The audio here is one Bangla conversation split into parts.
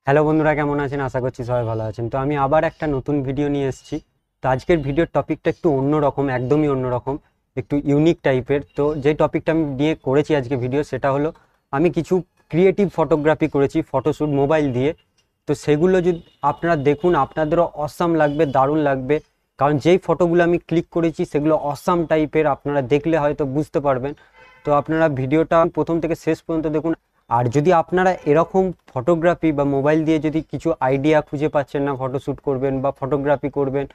হ্যালো বন্ধুরা, কেমন আছেন? আশা করছি সবাই ভালো আছেন। তো আমি আবার একটা নতুন ভিডিও নিয়ে এসেছি। তো আজকের ভিডিওর টপিকটা একটু অন্যরকম, একদমই অন্যরকম, একটু ইউনিক টাইপের। তো যে টপিকটা আমি নিয়ে করেছি আজকে ভিডিও, সেটা হলো আমি কিছু ক্রিয়েটিভ ফটোগ্রাফি করেছি, ফটোশ্যুট মোবাইল দিয়ে। তো সেগুলো যদি আপনারা দেখুন, আপনাদেরও অসাম লাগবে, দারুণ লাগবে। কারণ যেই ফটোগুলো আমি ক্লিক করেছি সেগুলো অসাম টাইপের, আপনারা দেখলে হয়তো বুঝতে পারবেন। তো আপনারা ভিডিওটা প্রথম থেকে শেষ পর্যন্ত দেখুন। আর যদি আপনারা এরকম ফটোগ্রাফি বা মোবাইল দিয়ে যদি কিছু আইডিয়া খুঁজে পাচ্ছেন না, ফটোশ্যুট করবেন বা ফটোগ্রাফি করবেন,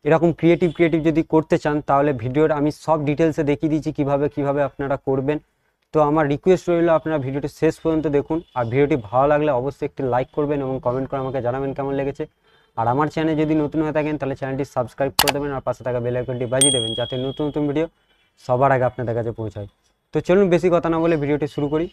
এরকম ক্রিয়েটিভ যদি করতে চান, তাহলে ভিডিওর আমি সব ডিটেলসে দেখিয়ে দিচ্ছি কিভাবে আপনারা করবেন। তো আমার রিকোয়েস্ট রইল আপনারা ভিডিওটি শেষ পর্যন্ত দেখুন। আর ভিডিওটি ভালো লাগলে অবশ্যই একটি লাইক করবেন এবং কমেন্ট করে আমাকে জানাবেন কেমন লেগেছে। আর আমার চ্যানেলে যদি নতুন হয়ে থাকেন তাহলে চ্যানেলটি সাবস্ক্রাইব করে দেবেন আর পাশে থাকা বেল আইকনটি বাজিয়ে দেবেন, যাতে নতুন নতুন ভিডিও সবার আগে আপনাদের কাছে পৌঁছায়। তো চলুন বেশি কথা না বলে ভিডিওটি শুরু করি।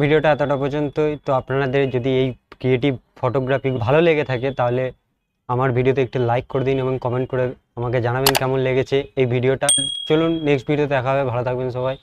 ভিডিওটা এতটা পর্যন্তই। তো আপনাদের যদি এই ক্রিয়েটিভ ফটোগ্রাফি ভালো লেগে থাকে তাহলে আমার ভিডিওতে একটু লাইক করে দিন এবং কমেন্ট করে আমাকে জানাবেন কেমন লেগেছে এই ভিডিওটা। চলুন নেক্সট ভিডিওতে দেখা হবে। ভালো থাকবেন সবাই।